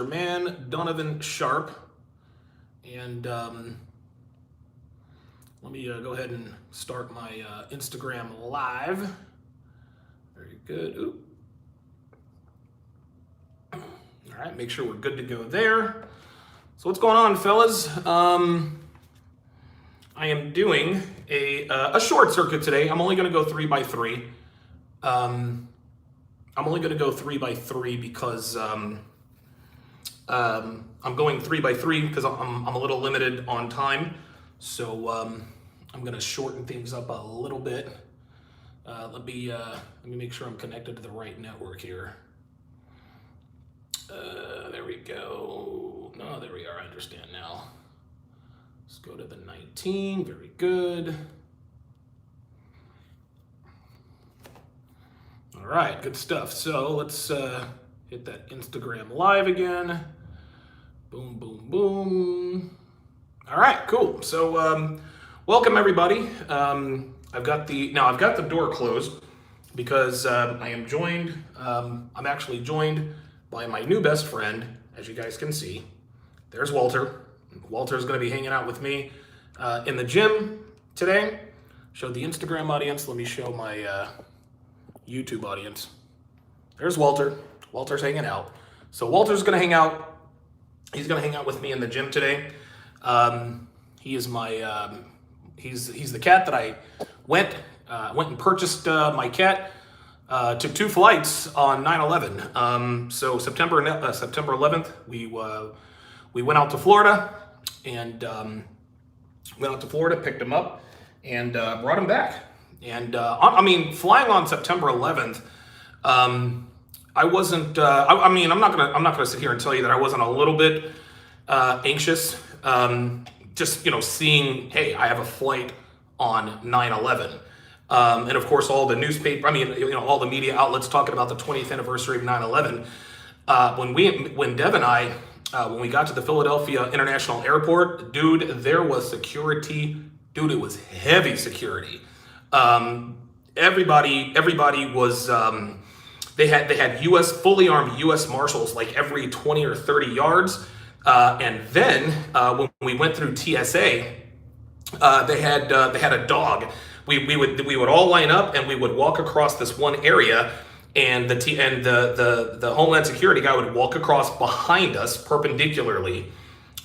man Donovan Sharp, and let me go ahead and start my Instagram live. Very good. Ooh. All right, make sure we're good to go there. So what's going on, fellas? I am doing a short circuit today. I'm only going to go 3x3. I'm only going to go 3x3 because I'm going 3x3 because I'm a little limited on time. So I'm going to shorten things up a little bit. Let me make sure I'm connected to the right network here. There we go. No, there we are. I understand now. Let's go to the 19. Very good. All right, good stuff. So let's hit that Instagram live again. Boom, boom, boom. All right, cool. So welcome everybody. I've got the door closed because I'm actually joined by my new best friend, as you guys can see. There's Walter. Walter's going to be hanging out with me in the gym today. Showed the Instagram audience. Let me show my YouTube audience. There's Walter. Walter's hanging out. So Walter's going to hang out. He's going to hang out with me in the gym today. He is my he's the cat that I went and purchased my cat. Took 2 flights on 9/11. So September 11th, we went out to Florida and picked him up and brought him back. And I mean, flying on September 11th, I wasn't. I'm not gonna sit here and tell you that I wasn't a little bit anxious. Just seeing, hey, I have a flight on 9/11. And of course, all the newspaper, all the media outlets talking about the 20th anniversary of 9/11. When Dev and I, when we got to the Philadelphia International Airport, dude, there was security. Dude, it was heavy security. Everybody was. They had fully armed U.S. Marshals like every 20 or 30 yards. And then when we went through TSA, they had a dog. We would all line up and we would walk across this one area, and the Homeland Security guy would walk across behind us perpendicularly,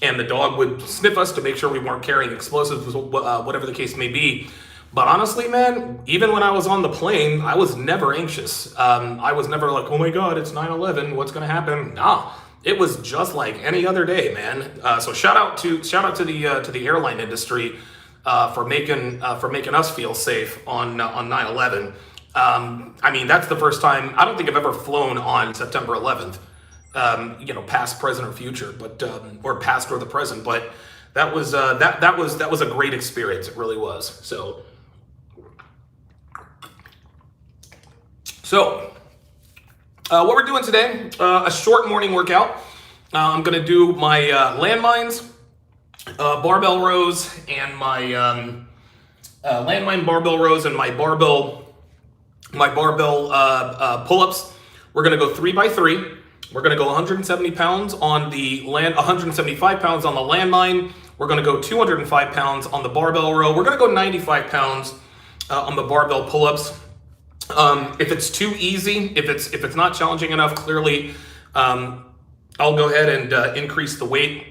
and the dog would sniff us to make sure we weren't carrying explosives, whatever the case may be. But honestly, man, even when I was on the plane, I was never anxious. I was never like, oh my God, it's 9/11. What's gonna happen? Nah, it was just like any other day, man. So shout out to the airline industry. For making us feel safe on 9/11. That's the first time. I don't think I've ever flown on September 11th. Past, present, or future, but or past or the present. But that was a great experience. It really was. So what we're doing today? A short morning workout. I'm gonna do my landmines. Barbell rows and my landmine barbell rows and my barbell pull-ups. We're gonna go 3x3. We're gonna go 170 pounds on the 175 pounds on the landmine. We're gonna go 205 pounds on the barbell row. We're gonna go 95 pounds on the barbell pull-ups. If it's too easy, if it's not challenging enough, clearly, I'll go ahead and increase the weight.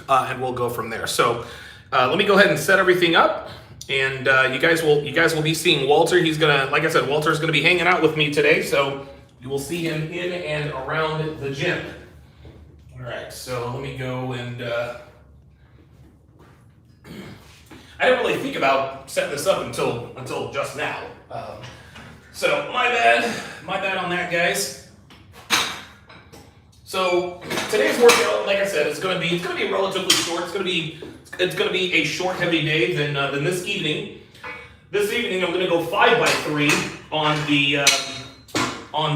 And we'll go from there. So let me go ahead and set everything up, and you guys will be seeing Walter. He's gonna, like I said, Walter's gonna be hanging out with me today, so you will see him in and around the gym. All right, so let me go and I didn't really think about setting this up until just now. So my bad on that, guys. So today's workout, like I said, it's gonna be relatively short. It's gonna be a short, heavy day than this evening. This evening, I'm gonna go 5x3 on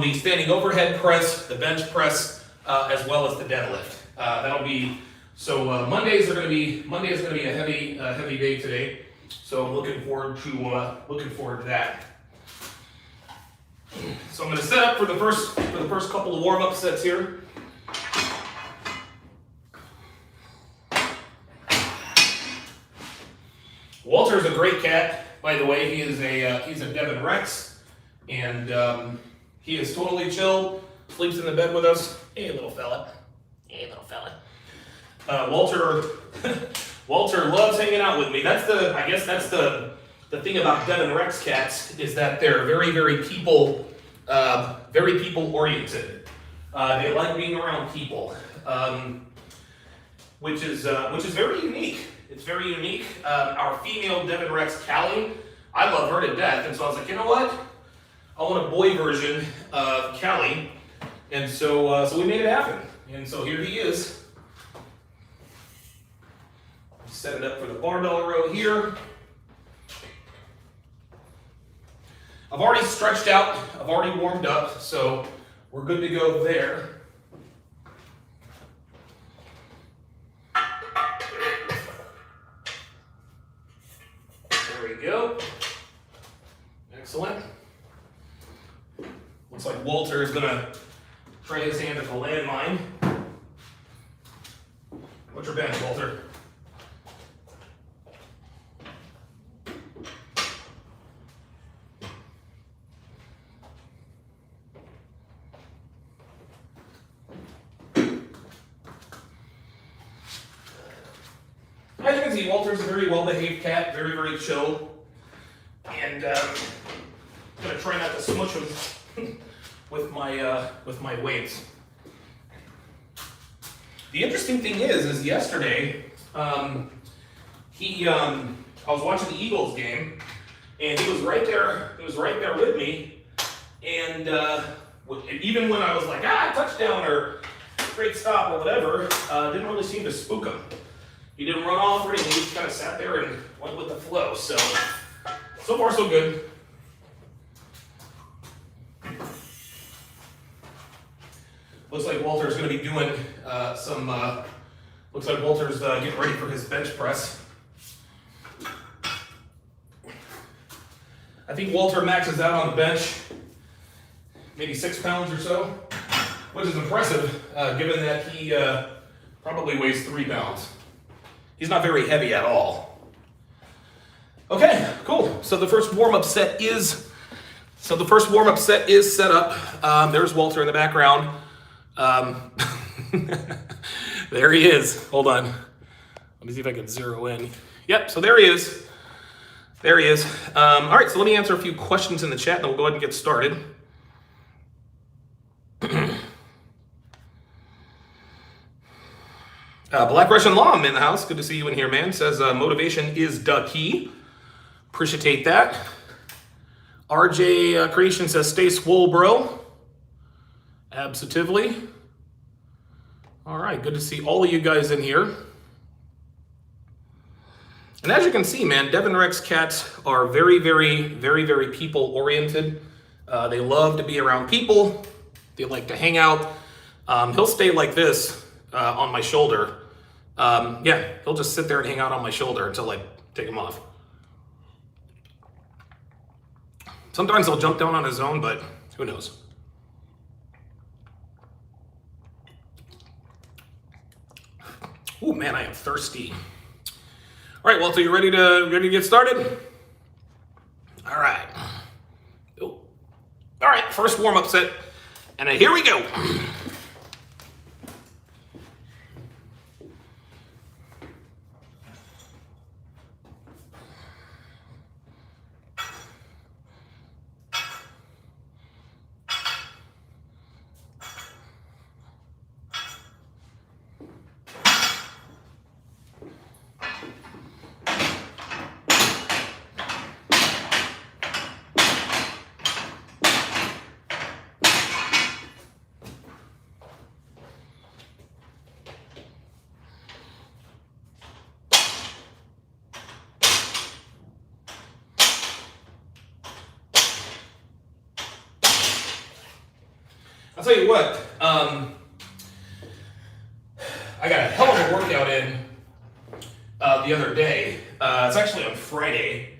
the standing overhead press, the bench press, as well as the deadlift. That'll be so. Monday is gonna be a heavy day today. So I'm looking forward to that. So I'm gonna set up for the first couple of warm-up sets here. Walter's a great cat, by the way. He's a Devon Rex, and he is totally chill. Sleeps in the bed with us. Hey, little fella. Hey, little fella. Walter Walter loves hanging out with me. I guess that's the thing about Devon Rex cats is that they're very, very people oriented. They like being around people, which is very unique. It's very unique. Our female Devon Rex, Callie, I love her to death, and so I was like, you know what? I want a boy version of Callie, and so we made it happen. And so here he is. Set it up for the barbell row here. I've already stretched out. I've already warmed up, so we're good to go there. There we go. Excellent. Looks like Walter is going to try his hand at the landmine. What's your bench, Walter? As you can see, Walter's a very well-behaved cat, very, very chill, and I'm gonna try not to smush him with my weights. The interesting thing is yesterday, I was watching the Eagles game, and he was right there. He was right there with me, and even when I was like, touchdown or great stop or whatever, didn't really seem to spook him. He didn't run off or anything. He just kind of sat there and went with the flow. So far so good. Looks like Walter's going to be doing looks like Walter's getting ready for his bench press. I think Walter maxes out on the bench, maybe 6 pounds or so, which is impressive given that he probably weighs 3 pounds. He's not very heavy at all. Okay, cool. So the first warm-up set is set up. There's Walter in the background. There he is. Hold on. Let me see if I can zero in. Yep, so there he is. There he is. All right, so let me answer a few questions in the chat, and then we'll go ahead and get started. Black Russian Law, I'm in the house. Good to see you in here, man. Says motivation is the key. Appreciate that. RJ Creation says stay swole, bro. Absolutely. All right, good to see all of you guys in here. And as you can see, man, Devon Rex cats are very, very, very, very people oriented. They love to be around people. They like to hang out. He'll stay like this on my shoulder. Yeah, he'll just sit there and hang out on my shoulder until I take him off. Sometimes he'll jump down on his own, but who knows? Oh man, I am thirsty. All right, Walter, you ready to get started? All right. Ooh. All right, first warm-up set, and here we go. I'll tell you what, I got a hell of a workout in the other day. It's actually on Friday,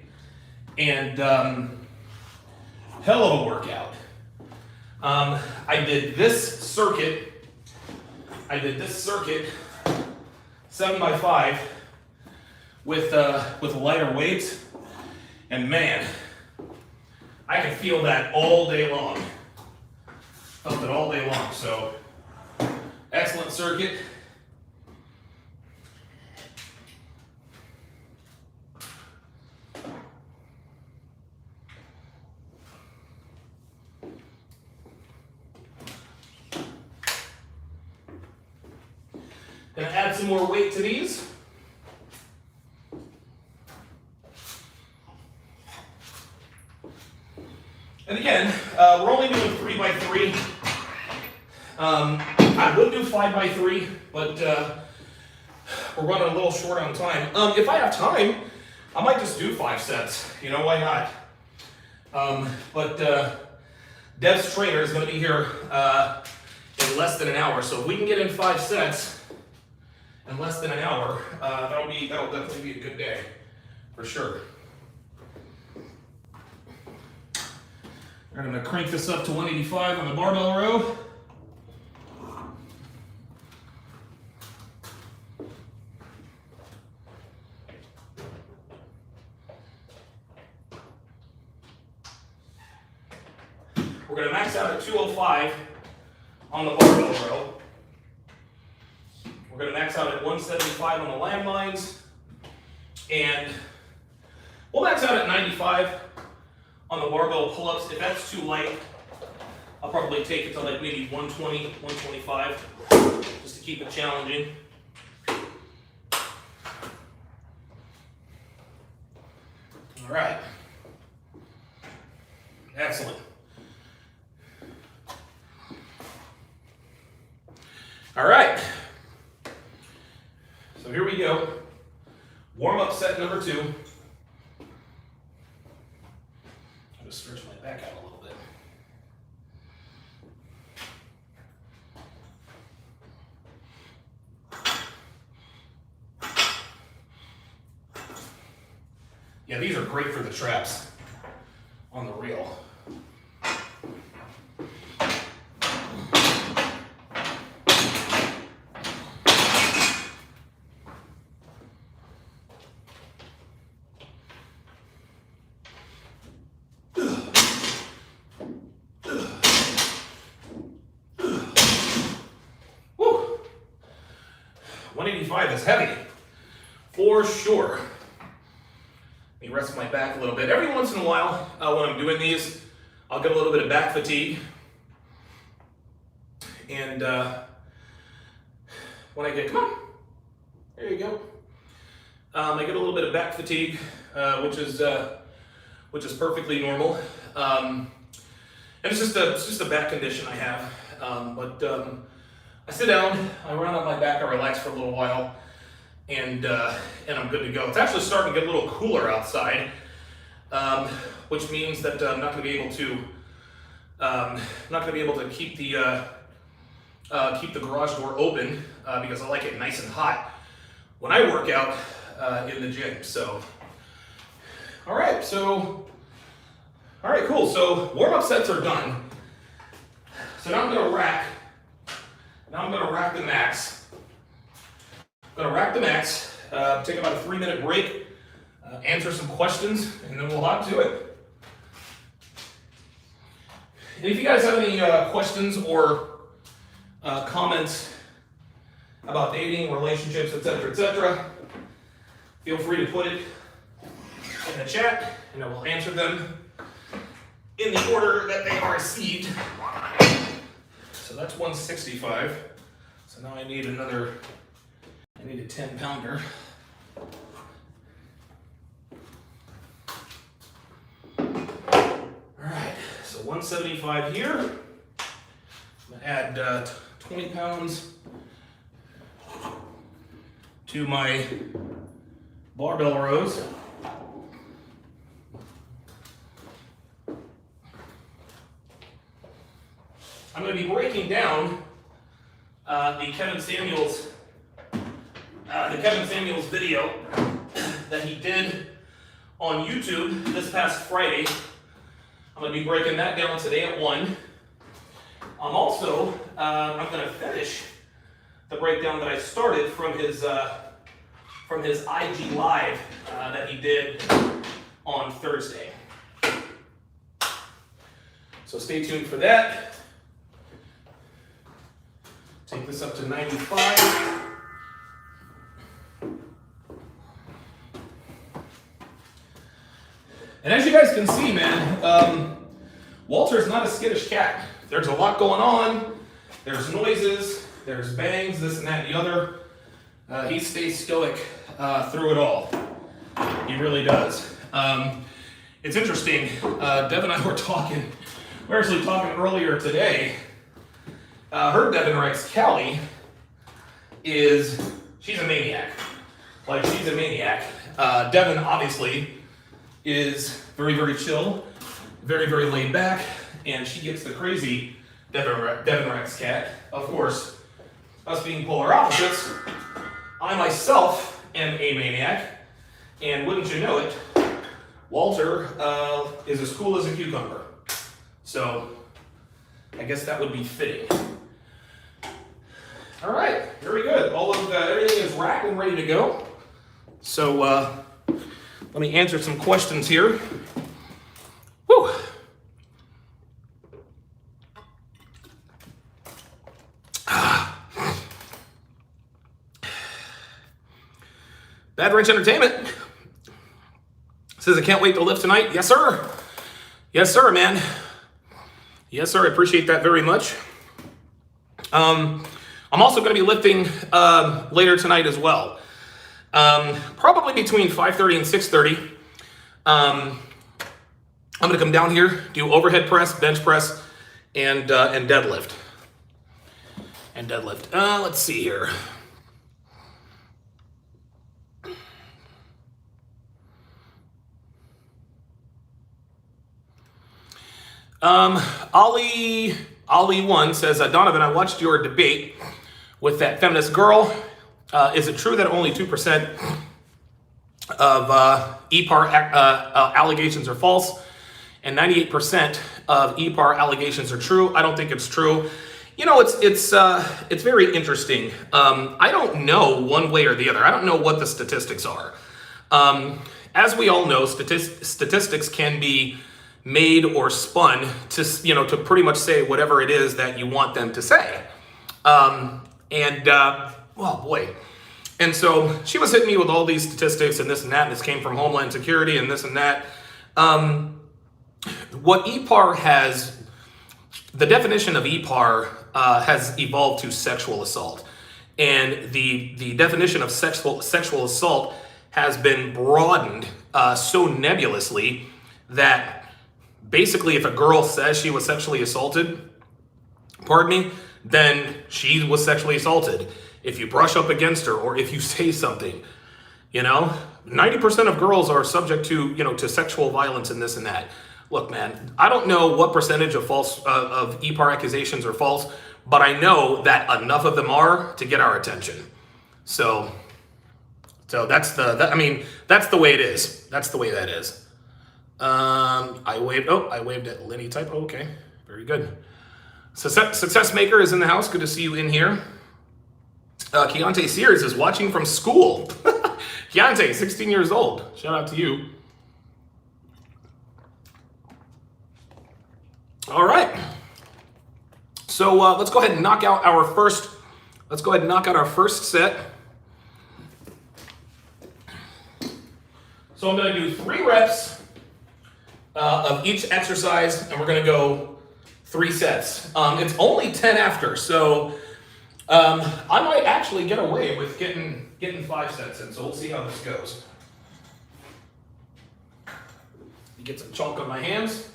and hell of a workout. I did this circuit 7x5 with lighter weights, and man, I can feel that all day long. Felt it all day long. So excellent circuit. Gonna add some more weight to these. And again, we're only doing 3x3. I would do 5x3, but we're running a little short on time. If I have time, I might just do 5 sets. You know, why not? But Dev's trainer is going to be here in less than an hour. So if we can get in 5 sets in less than an hour, that'll definitely be a good day, for sure. We're going to crank this up to 185 on the barbell row. We're going to max out at 205 on the barbell row. We're going to max out at 175 on the landmines. And we'll max out at 95 on the barbell pull-ups. If that's too light, I'll probably take it to like maybe 120, 125, just to keep it challenging. All right. Excellent. All right. So here we go. Warm-up set number 2. I'll just stretch my back out a little bit. Yeah, these are great for the traps on the reel. Woo! 185 is heavy, for sure. Let me rest my back a little bit. Every once in a while, when I'm doing these, I'll get a little bit of back fatigue. And when I get, come on, there you go. I get a little bit of back fatigue, which is perfectly normal. And it's just a back condition I have. I sit down, I run on my back, I relax for a little while, and I'm good to go. It's actually starting to get a little cooler outside, which means that I'm not going to be able to keep the garage door open because I like it nice and hot when I work out in the gym. So, all right, cool. So warm-up sets are done. So now I'm going to rack. Now I'm going to rack the max. I'm going to rack the max, take about a 3-minute break, answer some questions, and then we'll hop to it. And if you guys have any questions or comments about dating, relationships, etc., feel free to put it in the chat, and I will answer them in the order that they are received. So that's 165. So now I need a 10-pounder. All right, so 175 here. I'm gonna add 20 pounds to my barbell rows. I'm going to be breaking down the Kevin Samuels video that he did on YouTube this past Friday. I'm going to be breaking that down today at 1. I'm going to finish the breakdown that I started from his from his IG Live that he did on Thursday. So stay tuned for that. Take this up to 95. And as you guys can see, man, Walter's not a skittish cat. There's a lot going on. There's noises, there's bangs, this and that and the other. He stays stoic through it all. He really does. It's interesting. Dev and I were talking. We were actually talking earlier today. Her Devon Rex, Callie, she's a maniac. Like, she's a maniac. Devon, obviously, is very, very chill, very, very laid back, and she gets the crazy Devon Rex cat. Of course, us being polar opposites, I myself am a maniac, and wouldn't you know it, Walter is as cool as a cucumber. So, I guess that would be fitting. All right, very good. Everything is racked and ready to go. So, let me answer some questions here. Whew. Bad Wrench Entertainment says, I can't wait to lift tonight. Yes, sir. Yes, sir, man. Yes, sir. I appreciate that very much. I'm also going to be lifting later tonight as well. Probably between 5:30 and 6:30. I'm going to come down here, do overhead press, bench press, and deadlift. Let's see here. Ollie1 says, Donovan, I watched your debate with that feminist girl. Is it true that only 2% of EPAR allegations are false and 98% of EPAR allegations are true? I don't think it's true. You know, it's very interesting. I don't know one way or the other. I don't know what the statistics are. As we all know, statistics can be made or spun to pretty much say whatever it is that you want them to say. Oh boy. And so she was hitting me with all these statistics and this and that, and this came from Homeland Security and this and that. What EPAR has, the definition of EPAR has evolved to sexual assault. And the definition of sexual assault has been broadened so nebulously that basically if a girl says she was sexually assaulted, then she was sexually assaulted. If you brush up against her or if you say something, 90% of girls are subject to sexual violence and this and that. Look, man, I don't know what percentage of of EPAR accusations are false, but I know that enough of them are to get our attention. So that's the way it is. That's the way that is. I waved at Lenny type. Oh, okay, very good. Success Maker is in the house. Good to see you in here. Keontae Sears is watching from school. Keontae, 16 years old. Shout out to you. All right. So let's go ahead and knock out our first. Let's go ahead and knock out our first set. So I'm going to do 3 reps of each exercise, and we're going to go 3 sets. It's only 10 after, so I might actually get away with getting 5 sets in. So we'll see how this goes. Get some chalk on my hands.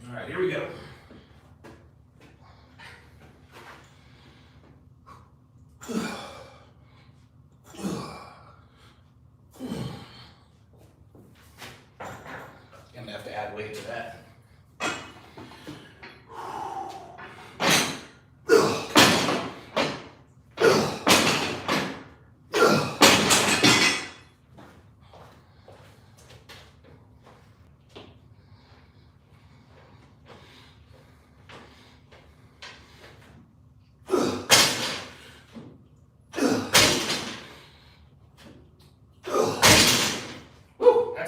All right, here we go. Gonna have to add weight to that.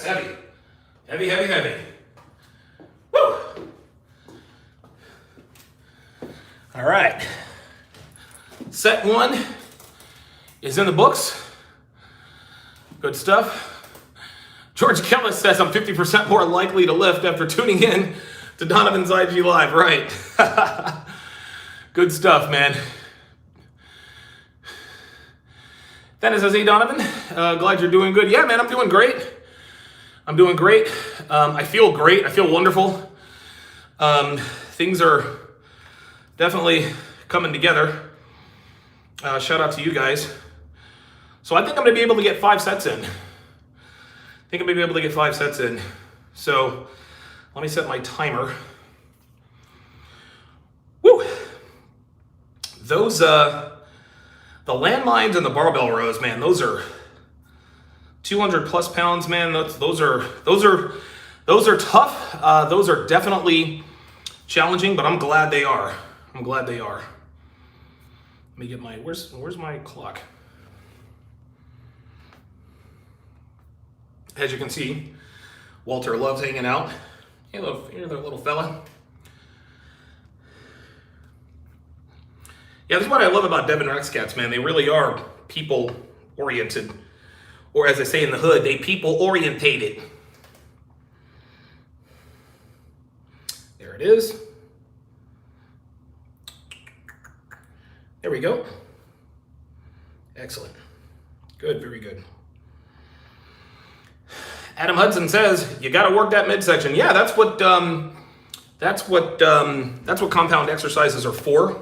That's heavy. Heavy, heavy, heavy. Woo! All right. Set 1 is in the books. Good stuff. George Kellis says I'm 50% more likely to lift after tuning in to Donovan's IG Live. Right. Good stuff, man. Dennis says, hey, Donovan, glad you're doing good. Yeah, man, I'm doing great. I'm doing great. I feel great. I feel wonderful. Things are definitely coming together. Shout out to you guys. So I think I'm going to be able to get 5 sets in. So let me set my timer. Woo! Those, the landmines and the barbell rows, man, those are 200 plus pounds, man. Those are tough. Those are definitely challenging, but I'm glad they are. Let me get my, where's my clock? As you can see, Walter loves hanging out. Hey, you're the little fella. Yeah, this is what I love about Devon Rex Cats, man. They really are people-oriented. Or as I say in the hood, they people-orientated. There it is. There we go. Excellent. Good, very good. Adam Hudson says you got to work that midsection. Yeah, that's what compound exercises are for.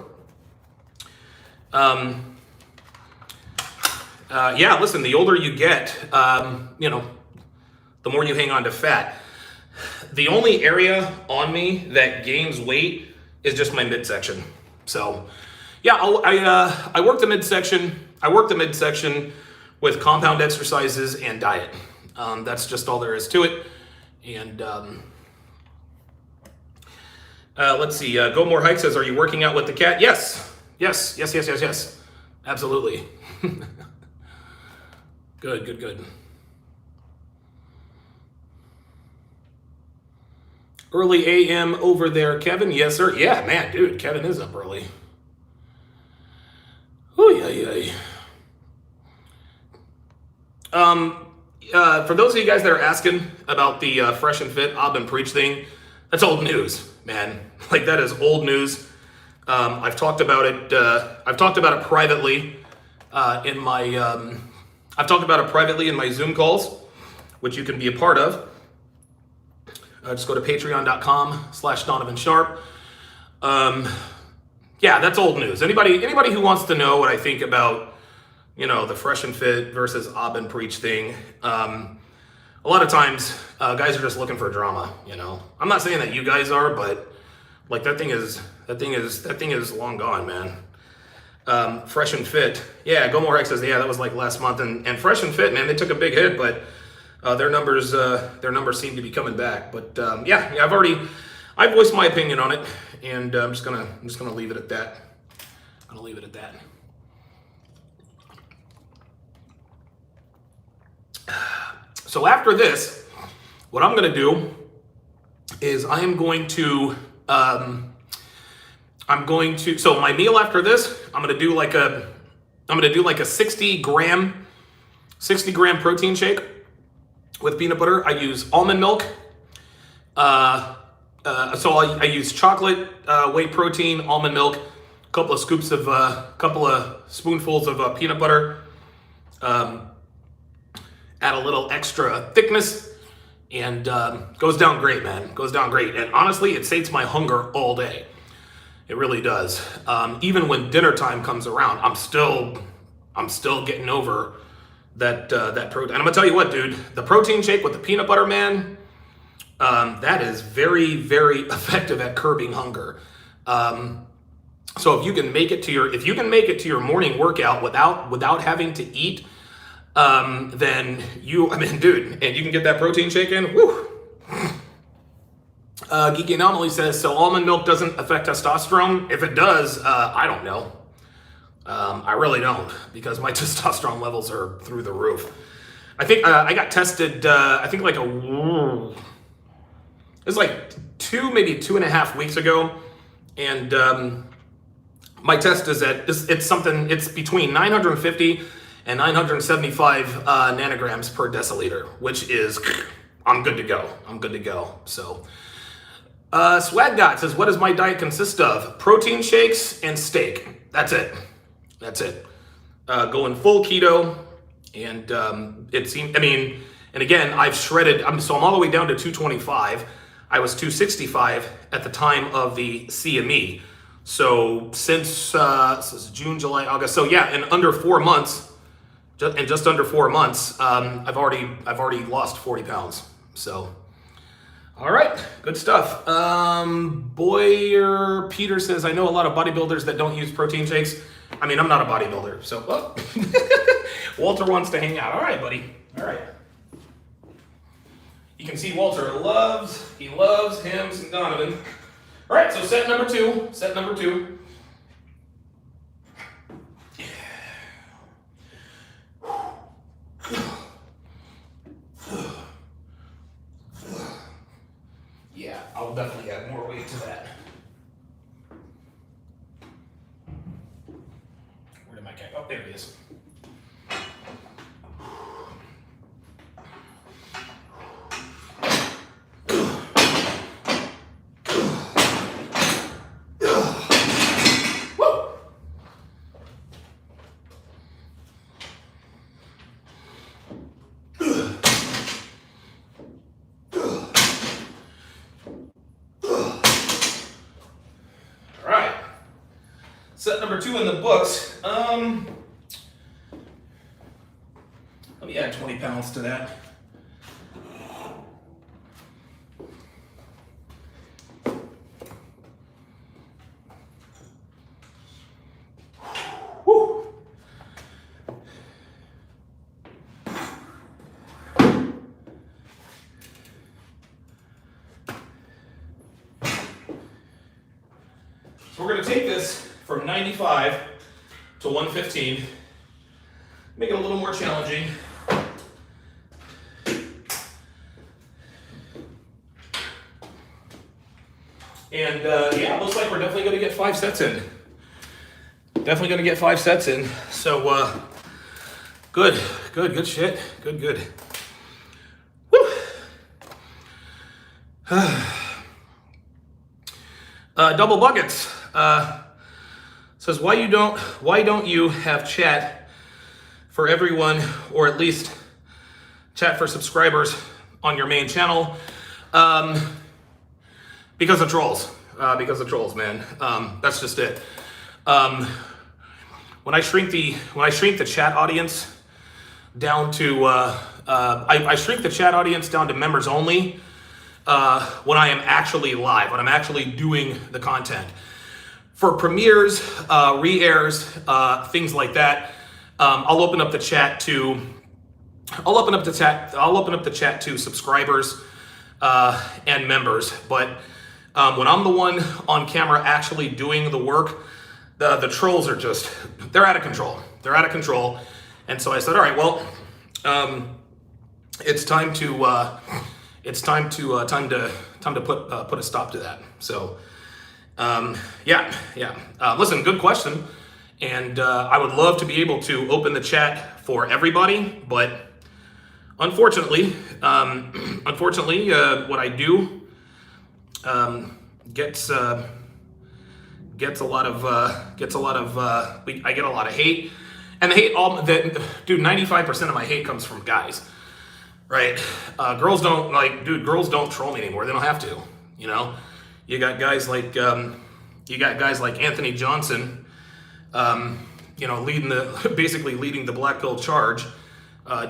Yeah, listen, the older you get, the more you hang on to fat. The only area on me that gains weight is just my midsection. So, yeah, I work the midsection. I work the midsection with compound exercises and diet. That's just all there is to it. And let's see. Go More Hike says, "Are you working out with the cat?" Yes. Absolutely. Good. Early AM over there, Kevin. Yes, sir. Yeah, man, dude, Kevin is up early. Oh yeah. For those of you guys that are asking about the Fresh and Fit Ob and Preach thing, that's old news, man. Like, that is old news. I've talked about it. I've talked about it privately in my. I've talked about it privately in my Zoom calls, which you can be a part of. Just go to patreon.com/Donovan Sharp. Yeah, that's old news. Anybody who wants to know what I think about, the Fresh and Fit versus Ob and Preach thing, a lot of times guys are just looking for drama. I'm not saying that you guys are, but like that thing is long gone, man. Fresh and Fit, yeah. Go More X says, yeah, that was like last month, and Fresh and Fit, man, they took a big hit, but their numbers seem to be coming back. But yeah, I voiced my opinion on it, and I'm just gonna leave it at that. So after this, what I'm gonna do is so my meal after this, I'm gonna do like a 60 gram protein shake with peanut butter. I use almond milk. So I use chocolate, whey protein, almond milk, a couple of spoonfuls of peanut butter. Add a little extra thickness, and goes down great, man. Goes down great, and honestly, it sates my hunger all day. It really does. Even when dinner time comes around, I'm still getting over that protein. And I'm gonna tell you what, dude, the protein shake with the peanut butter, man, that is very, very effective at curbing hunger. So if you can make it to your morning workout without having to eat, then dude, and you can get that protein shake in, whew. Geeky Anomaly says, so almond milk doesn't affect testosterone? If it does, I don't know. I really don't, because my testosterone levels are through the roof. I think I got tested. I think like it was like maybe 2.5 weeks ago, and my test is that it's between 950 and 975 nanograms per deciliter, which is I'm good to go. I'm good to go. So. Swag Dot says, what does my diet consist of? Protein shakes and steak. That's it. That's it. Going full keto, and it seemed, and again, I've shredded, so I'm all the way down to 225. I was 265 at the time of the CME. So since June, July, August, so yeah, in under 4 months, just under 4 months, I've already lost 40 pounds. So. All right, good stuff. Boyer Peter says, I know a lot of bodybuilders that don't use protein shakes. I'm not a bodybuilder, so Walter wants to hang out. All right, buddy. All right. You can see Walter loves him some Donovan. All right, so set number two. Yeah, I'll definitely add more weight to that. Where did my cat? Oh, there he is. Set number 2 in the books. Let me add 20 pounds to that. Woo. So we're going to take this from 95 to 115, make it a little more challenging. And yeah, looks like we're definitely going to get 5 sets in. Definitely going to get 5 sets in. So good shit. Good. Woo. Double buckets. Says, why don't you have chat for everyone, or at least chat for subscribers on your main channel? Because of trolls. Man. That's just it. When I shrink the chat audience down to I shrink the chat audience down to members only when I am actually live, when I'm actually doing the content. For premieres, re-airs, things like that, I'll open up the chat to subscribers and members. But when I'm the one on camera actually doing the work, the trolls are they're out of control. And so I said, all right, well, it's time to put a stop to that. So. Yeah. Listen, good question. And I would love to be able to open the chat for everybody, but unfortunately, what I do gets a lot of I get a lot of hate, and the hate 95% of my hate comes from guys, right? Girls don't troll me anymore. They don't have to, you know. You got guys like Anthony Johnson, basically leading the Black Pill charge,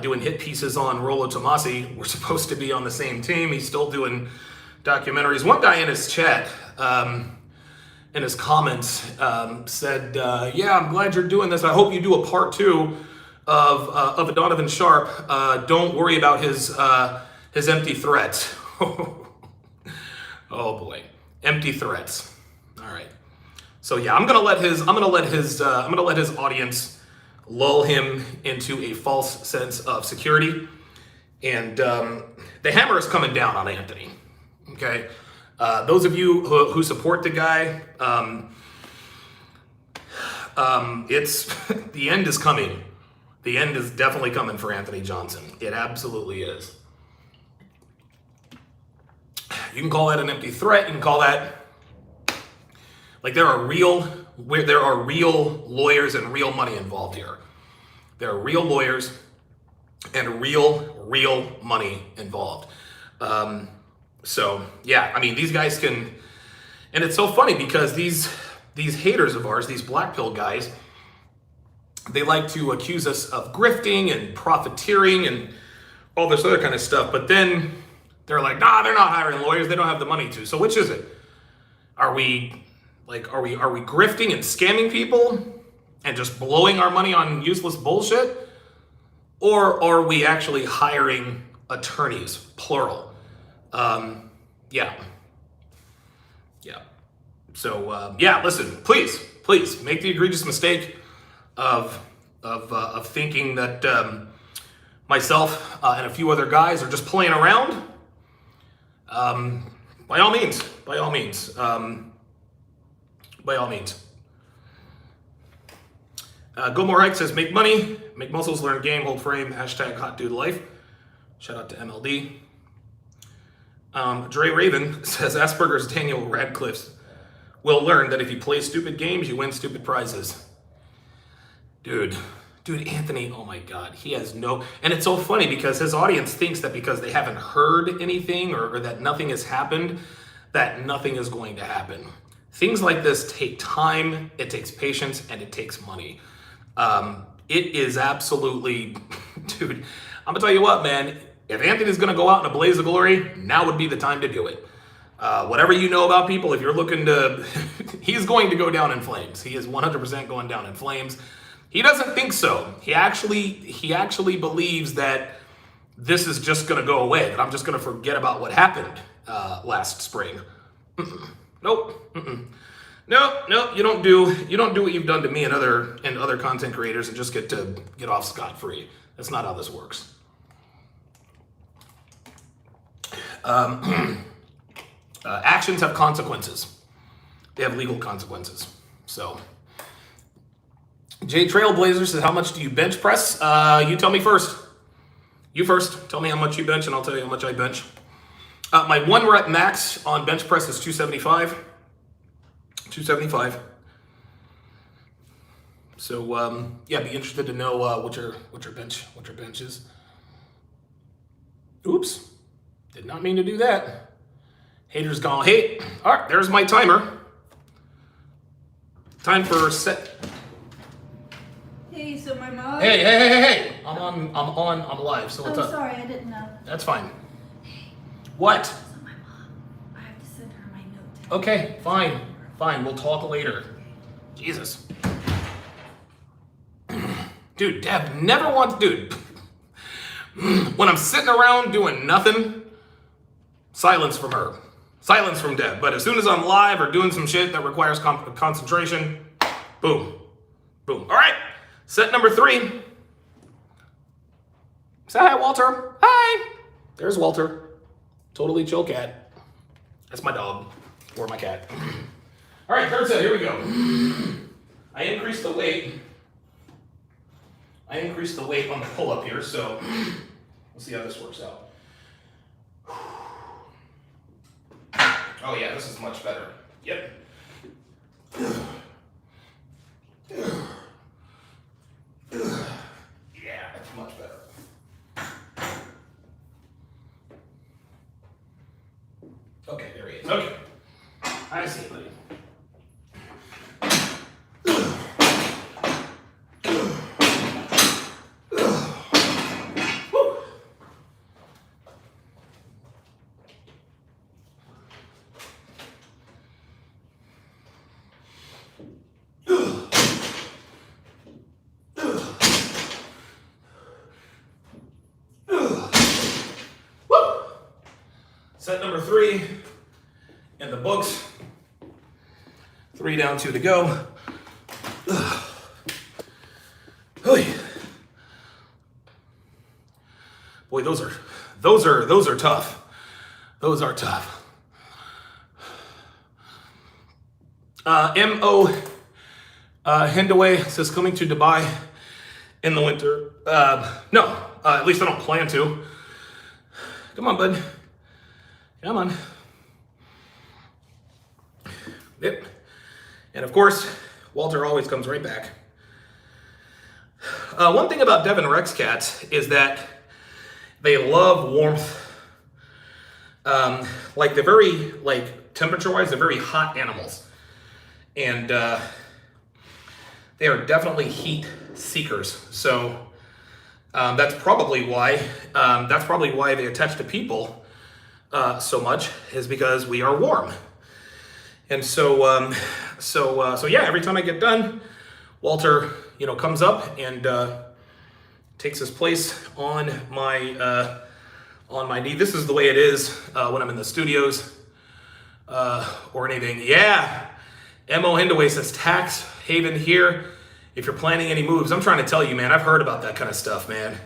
doing hit pieces on Rollo Tomasi. We're supposed to be on the same team. He's still doing documentaries. One guy in his chat, in his comments, said, "Yeah, I'm glad you're doing this. I hope you do a part 2 of a Donovan Sharp. Don't worry about his empty threats." Oh boy. Empty threats. All right. So yeah, I'm gonna let his audience lull him into a false sense of security. And the hammer is coming down on Anthony. Okay, those of you who support the guy, it's the end is coming. The end is definitely coming for Anthony Johnson. It absolutely is. You can call that an empty threat. You can call that, like, there are real lawyers and real money involved here. There are real lawyers and real money involved. So yeah, I mean, these guys can, and it's so funny because these haters of ours, these black pill guys, they like to accuse us of grifting and profiteering and all this other kind of stuff. But then they're like, nah, they're not hiring lawyers. They don't have the money to. So which is it? Are we grifting and scamming people and just blowing our money on useless bullshit? Or are we actually hiring attorneys, plural? Yeah. So yeah, listen, please make the egregious mistake of thinking that myself and a few other guys are just playing around. By all means. Go More Hike says, make money, make muscles, learn game, hold frame, hashtag hot dude life. Shout out to MLD. Dre Raven says, Asperger's Daniel Radcliffe will learn that if you play stupid games, you win stupid prizes. Dude, Anthony, oh my God, he has no, and it's so funny because his audience thinks that because they haven't heard anything or that nothing has happened, that nothing is going to happen. Things like this take time, it takes patience, and it takes money. It is absolutely, dude, I'm gonna tell you what, man, if Anthony's gonna go out in a blaze of glory, now would be the time to do it. Whatever you know about people, if you're looking to, he's going to go down in flames. He is 100% going down in flames. He doesn't think so. He actually believes that this is just gonna go away, that I'm just gonna forget about what happened last spring. Nope. No, you don't do what you've done to me and other content creators and just get off scot-free. That's not how this works. Actions have consequences. They have legal consequences. So, Jay Trailblazer says, how much do you bench press? You tell me first. You first. Tell me how much you bench, and I'll tell you how much I bench. My 1 rep max on bench press is 275. 275. So yeah, be interested to know what your bench is. Oops, did not mean to do that. Haters gonna hate. All right, there's my timer. Time for set. Hey, so my mom. Hey! I'm live. So what's up? Sorry, I didn't know. That's fine. What? So my mom, I have to send her my note. Okay, fine. We'll talk later. Jesus. Dude, Deb never wants, dude. When I'm sitting around doing nothing, silence from her. Silence from Deb. But as soon as I'm live or doing some shit that requires concentration, boom. All right, set number 3. Say hi, Walter. Hi. There's Walter. Totally chill cat. That's my dog. Or my cat. All right, third set, here we go. I increased the weight on the pull-up here, so we'll see how this works out. Oh yeah, this is much better. Yep. Yeah, that's much better. Okay, there he is. Okay. I see, buddy. Set number 3 in the books. 3 down, 2 to go. Boy, those are those are tough. Those are tough. M.O. Hindaway says coming to Dubai in the winter. No, at least I don't plan to. Come on, bud. Come on. Yep. And of course, Walter always comes right back. One thing about Devon Rex cats is that they love warmth. Like they're very, like temperature-wise, they're very hot animals. And they are definitely heat seekers. So that's probably why they attach to people so much, is because we are warm. And so yeah, every time I get done, Walter, comes up and takes his place on my knee. This is the way it is when I'm in the studios or anything. Yeah, M.O. Hindaway says tax haven here. If you're planning any moves, I'm trying to tell you, man, I've heard about that kind of stuff, man.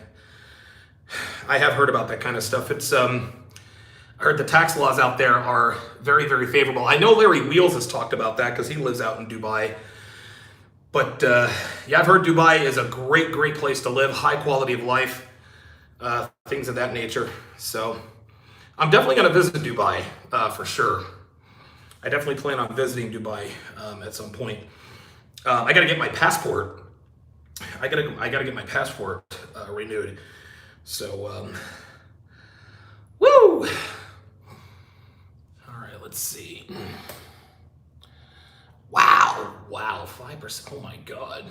I have heard about that kind of stuff. It's I heard the tax laws out there are very, very favorable. I know Larry Wheels has talked about that because he lives out in Dubai. But yeah, I've heard Dubai is a great, great place to live, high quality of life, things of that nature. So I'm definitely going to visit Dubai for sure. I definitely plan on visiting Dubai at some point. I got to get my passport. I gotta get my passport renewed. So, woo! All right, let's see. Wow, 5%. Oh my God.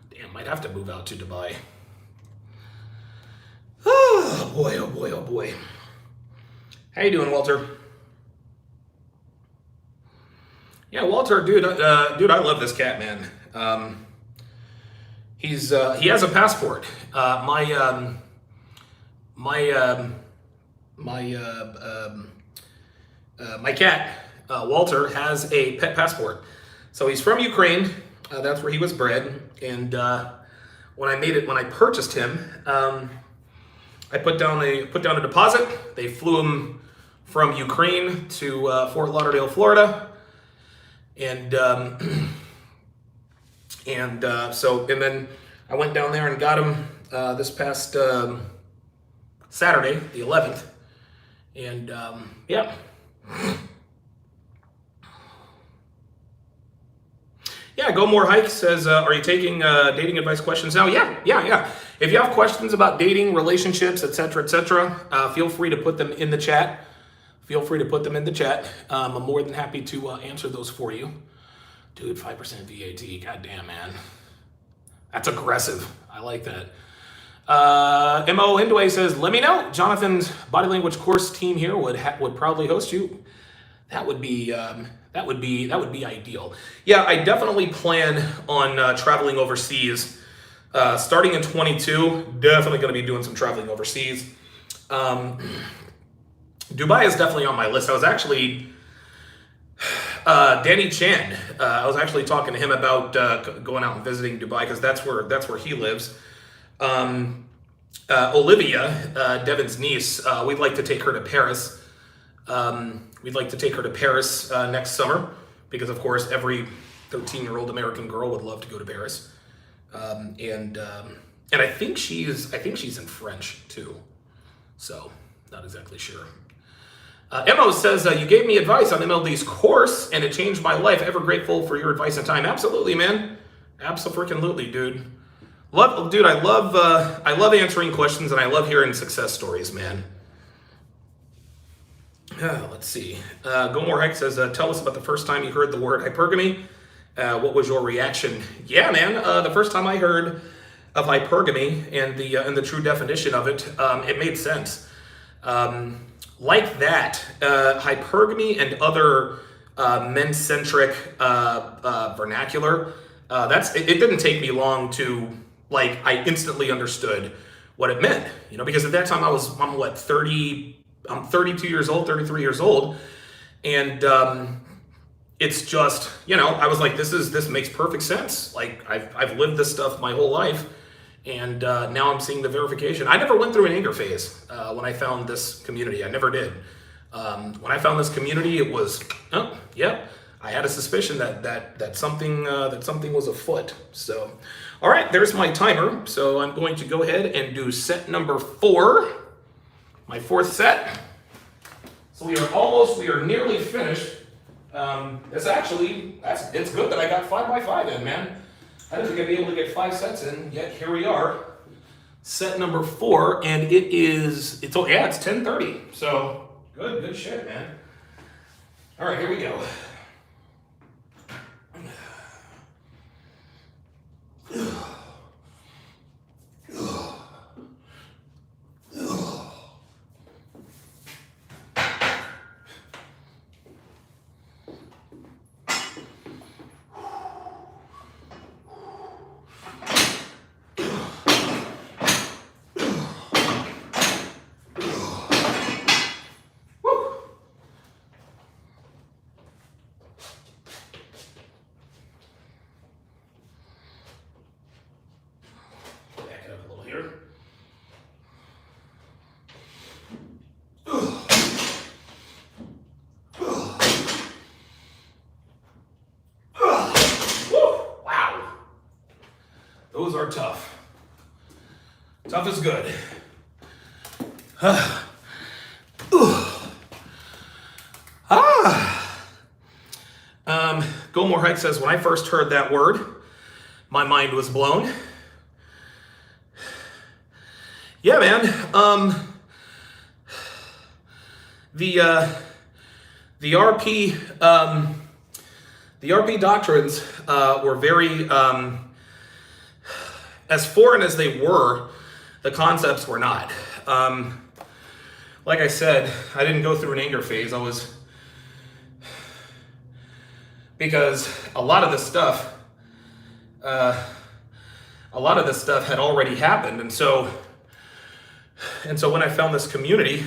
Damn, might have to move out to Dubai. Oh boy, oh boy, oh boy. How you doing, Walter? Yeah, Walter, dude, I love this cat, man. He has a passport. My cat, Walter, has a pet passport. So he's from Ukraine. That's where he was bred. And when I purchased him, I put down a deposit. They flew him from Ukraine to Fort Lauderdale, Florida, and then I went down there and got him this past Saturday, the 11th, and yeah. Yeah, Go More Hike says, are you taking dating advice questions now? Yeah. If you have questions about dating, relationships, etc., feel free to put them in the chat. I'm more than happy to answer those for you. Dude, 5% VAT, goddamn, man. That's aggressive. I like that. M.O. Hindaway says, let me know. Jonathan's body language course team here would probably host you. That would be ideal. Yeah, I definitely plan on traveling overseas. Starting in 22, definitely going to be doing some traveling overseas. Dubai is definitely on my list. I was actually Danny Chan. I was actually talking to him about going out and visiting Dubai because that's where he lives. Olivia, Devin's niece, we'd like to take her to Paris. Next summer because, of course, every 13-year-old American girl would love to go to Paris. And I think she's in French too. So not exactly sure. Emo says, you gave me advice on MLD's course and it changed my life. Ever grateful for your advice and time. Absolutely, man. Absolutely, dude. I love answering questions and I love hearing success stories, man. Let's see. Go More Heck says, tell us about the first time you heard the word hypergamy. What was your reaction? Yeah, man. The first time I heard of hypergamy and the true definition of it, it made sense. Like that, hypergamy and other men-centric vernacular. It didn't take me long to I instantly understood what it meant. Because at that time I'm 32 years old, 33 years old, and it's just I was like, this makes perfect sense. I've lived this stuff my whole life, And now I'm seeing the verification. I never went through an anger phase when I found this community. I never did. When I found this community, it was, oh, yeah, I had a suspicion that something was afoot. So, all right, there's my timer. So I'm going to go ahead and do set number 4, my 4th set. So we are nearly finished. It's good that I got 5x5 in, man. I didn't think I'd be able to get 5 sets in, yet here we are. Set number 4, and it's 10:30. So good shit, man. All right, here we go. Those are tough. Tough is good. Go More Hike says, when I first heard that word, my mind was blown. Yeah, man. The RP doctrines were very, as foreign as they were, the concepts were not. Like I said, I didn't go through an anger phase. Because a lot of this stuff had already happened, and so when I found this community,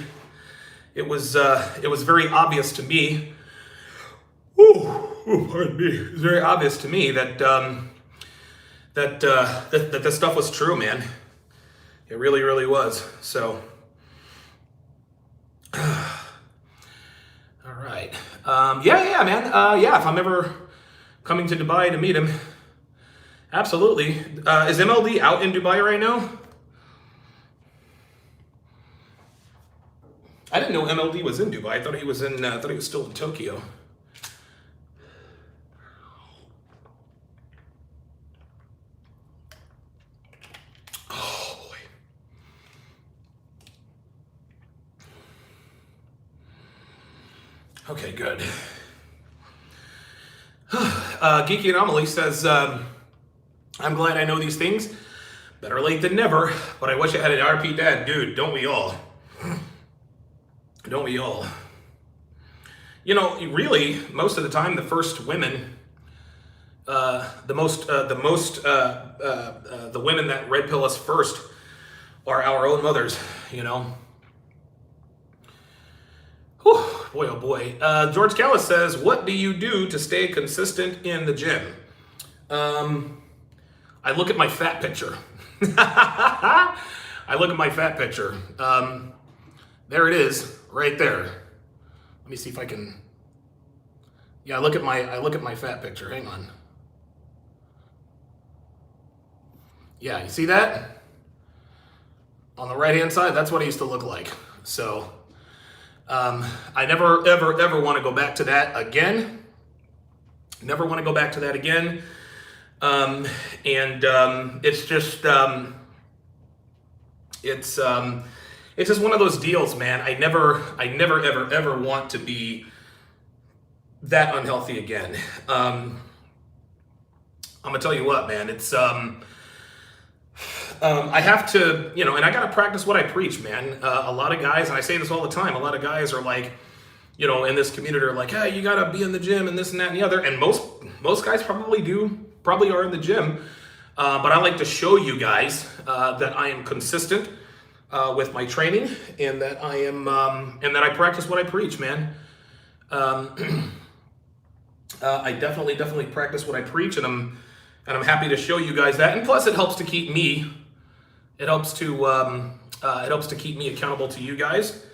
it was very obvious to me. Pardon me. It was very obvious to me that this stuff was true, man. It really, really was. So, all right. Yeah, man. If I'm ever coming to Dubai to meet him, absolutely. Is MLD out in Dubai right now? I didn't know MLD was in Dubai. I thought he was still in Tokyo. Oh boy. Okay, good. Geeky Anomaly says, I'm glad I know these things. Better late than never, but I wish I had an RP dad. Dude, don't we all? Don't we all? You know, really, most of the time, the first women, the women that red pill us first are our own mothers, you know? Whew, boy, oh boy. George Callis says, what do you do to stay consistent in the gym? I look at my fat picture. I look at my fat picture. There it is, right there. Let me see if I can. Yeah, I look at my fat picture. Hang on. Yeah, you see that? On the right-hand side, that's what I used to look like. So, I never, ever, ever want to go back to that again. Never want to go back to that again. It's just, it's just one of those deals, man. I never, ever, ever want to be that unhealthy again. I'm gonna tell you what, man. It's, I have to, you know, and I gotta practice what I preach, man. A lot of guys, and I say this all the time, a lot of guys are like, you know, in this community are like, hey, you gotta be in the gym and this and that and the other. And most guys probably are in the gym. But I like to show you guys that I am consistent with my training, and that I am, and that I practice what I preach, man. I definitely practice what I preach, and I'm happy to show you guys that. And plus, it helps to keep me It helps to keep me accountable to you guys,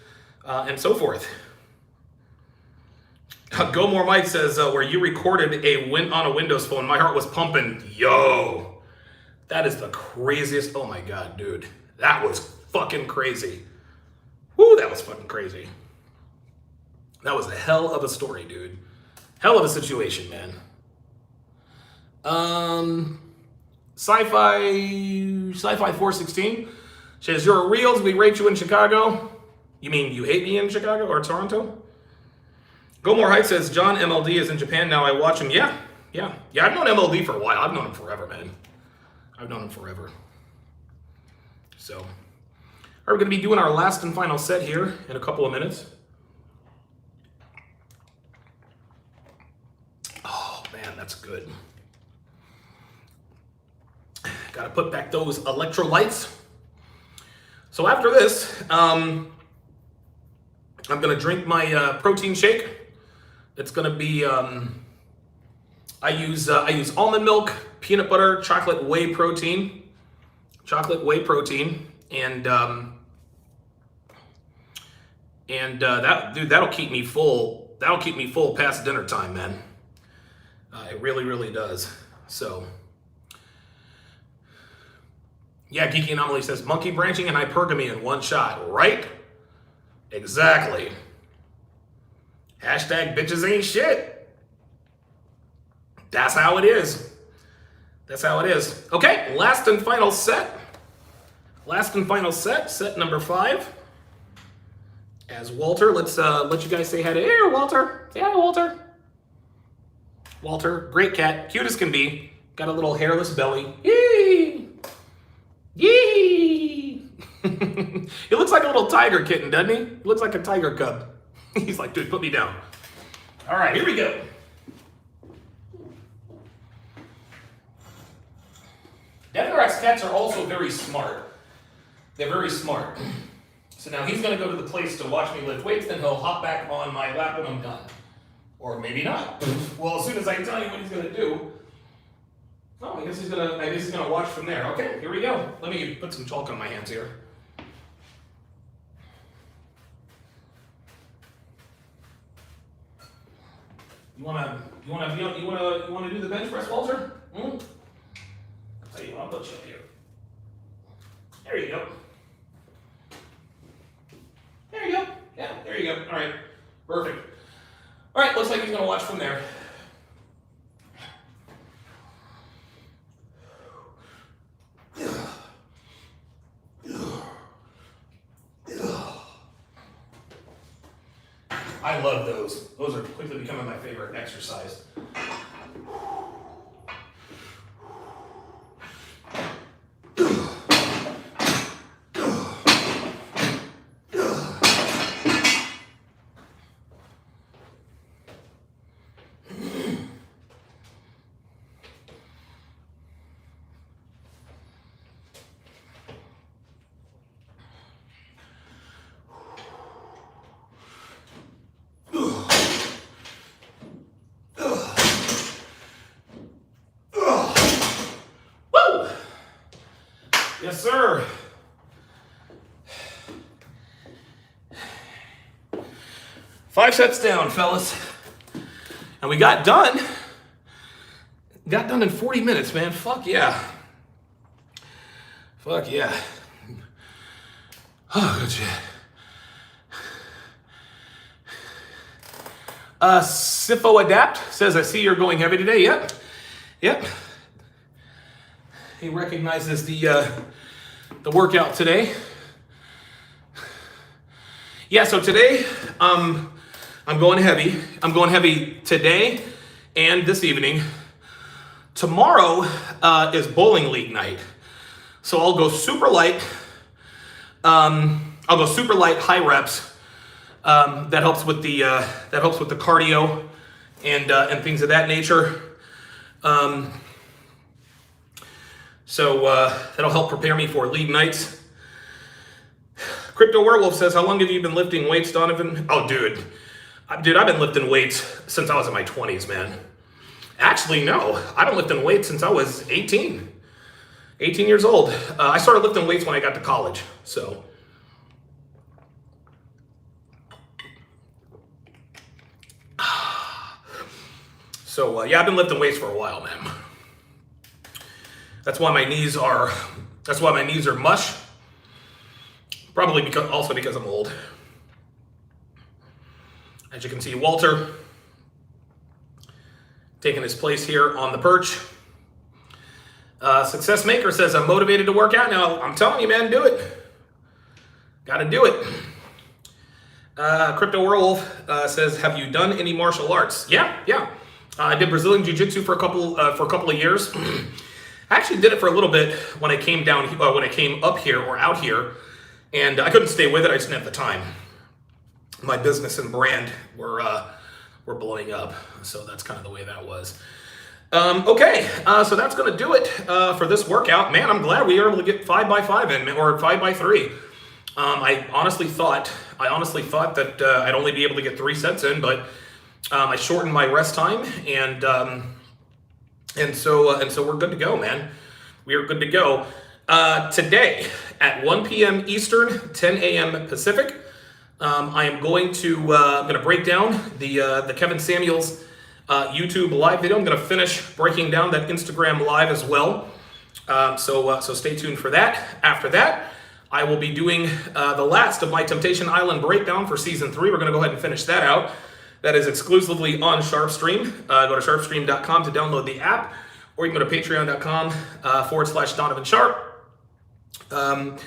and so forth. Go More Mike says, where you recorded on a Windows phone, my heart was pumping. Yo, that is the craziest. Oh my God, dude. That was fucking crazy. Woo, that was fucking crazy. That was a hell of a story, dude. Hell of a situation, man. Sci-Fi 416 says, you're a Reels, we rate you in Chicago. You mean you hate me in Chicago or Toronto? Go More Heights says, John MLD is in Japan now. I watch him. Yeah. I've known MLD for a while. I've known him forever, man. I've known him forever. So, all right, we're going to be doing our last and final set here in a couple of minutes. Oh, man, that's good. Got to put back those electrolytes. So after this, I'm going to drink my protein shake. It's going to be, I use almond milk, peanut butter, chocolate whey protein, and that'll keep me full. That'll keep me full past dinner time, man. It really, really does. So, yeah, Geeky Anomaly says monkey branching and hypergamy in one shot, right? Exactly. Hashtag bitches ain't shit. That's how it is. That's how it is. Okay, last and final set. Set number 5. As Walter, let's let you guys say hi to here, Walter. Say hi, Walter. Walter, great cat, cute as can be. Got a little hairless belly. Yee! Yee! He looks like a little tiger kitten, doesn't he? He looks like a tiger cub. He's like, dude, put me down. All right, here we go. Deathrax cats are also very smart. They're very smart. So now he's going to go to the place to watch me lift weights, then he'll hop back on my lap when I'm done. Or maybe not. Well, as soon as I tell you what he's going to do, oh, I guess he's going to watch from there. Okay, here we go. Let me put some chalk on my hands here. You wanna do the bench press, Walter? I'll tell you what, I'll put you up here. There you go. There you go. Yeah, there you go. All right, perfect. All right, looks like he's gonna watch from there. I love those. Those are quickly becoming my favorite exercise. Yes, sir. Five sets down, fellas. And we got done. Got done in 40 minutes, man. Fuck yeah. Fuck yeah. Oh, good shit. Sifo Adapt says, I see you're going heavy today. Yep. Yep. He recognizes the workout today. Yeah, so today I'm going heavy. I'm going heavy today and this evening. Tomorrow is bowling league night, so I'll go super light. I'll go super light, high reps. That helps with the cardio and things of that nature. So that'll help prepare me for league nights. Crypto Werewolf says, how long have you been lifting weights, Donovan? Oh, dude, I've been lifting weights since I was in my 20s, man. Actually, no, I've been lifting weights since I was 18. 18 years old. I started lifting weights when I got to college. So yeah, I've been lifting weights for a while, man. That's why my knees are mush. Probably because I'm old. As you can see, Walter taking his place here on the perch. Success Maker says, I'm motivated to work out now. I'm telling you, man, do it. Gotta do it. Crypto Werewolf says, have you done any martial arts? Yeah. I did Brazilian Jiu-Jitsu for a couple of years. I actually did it for a little bit when I came up here or out here, and I couldn't stay with it. I just didn't have the time. My business and brand were blowing up, so that's kind of the way that was. Okay, so that's going to do it for this workout. Man, I'm glad we were able to get 5x5 in, or 5x3. I honestly thought that I'd only be able to get 3 sets in, but I shortened my rest time, and so we're good to go, man. We are good to go. Today at 1 p.m. Eastern, 10 a.m. Pacific, I am going to break down the Kevin Samuels YouTube live video. I'm going to finish breaking down that Instagram live as well. So stay tuned for that. After that, I will be doing the last of my Temptation Island breakdown for season 3. We're going to go ahead and finish that out. That is exclusively on SharpStream. Go to sharpstream.com to download the app, or you can go to patreon.com/Donovan Sharp. And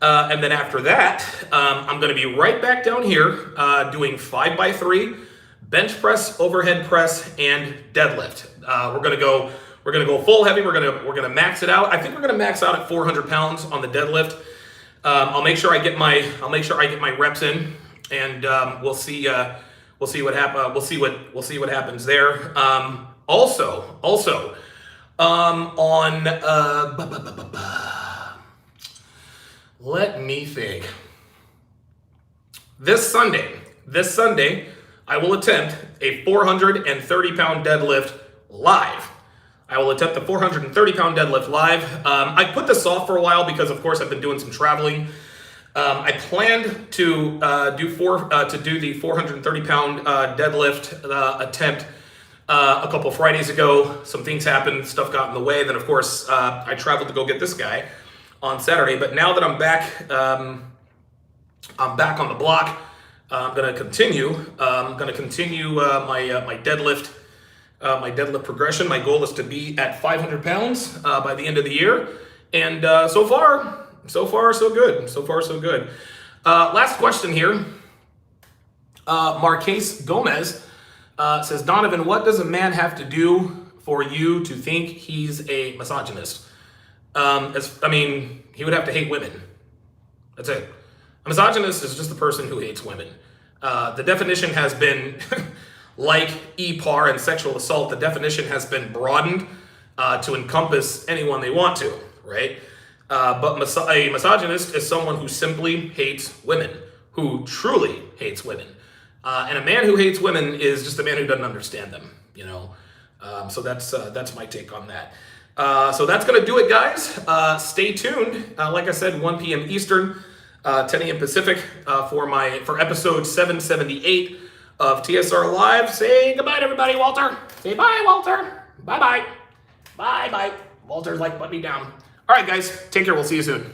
then after that, I'm going to be right back down here doing 5x3, bench press, overhead press, and deadlift. We're going to go full heavy. We're going to max it out. I think we're going to max out at 400 pounds on the deadlift. I'll make sure I get my reps in, and we'll see what happens. We'll see what happens there. Also, let me think. This Sunday, I will attempt a 430-pound deadlift live. I will attempt the 430-pound deadlift live. I put this off for a while because, of course, I've been doing some traveling. I planned to do the 430-pound deadlift attempt a couple Fridays ago. Some things happened, stuff got in the way. Then, of course, I traveled to go get this guy on Saturday. But now that I'm back on the block. I'm going to continue. My deadlift progression. My goal is to be at 500 pounds by the end of the year. And so far, so good. Last question here. Marquez Gomez says, Donovan, what does a man have to do for you to think he's a misogynist? He would have to hate women. That's it. A misogynist is just a person who hates women. The definition has been, like EPAR and sexual assault, the definition has been broadened to encompass anyone they want to, right? But a misogynist is someone who simply hates women, who truly hates women. And a man who hates women is just a man who doesn't understand them, you know? So that's my take on that. So that's going to do it, guys. Stay tuned. Like I said, 1 p.m. Eastern, 10 a.m. Pacific for episode 778 of TSR Live. Say goodbye to everybody, Walter. Say bye, Walter. Bye-bye. Bye-bye. Walter's like, put me down. All right, guys. Take care. We'll see you soon.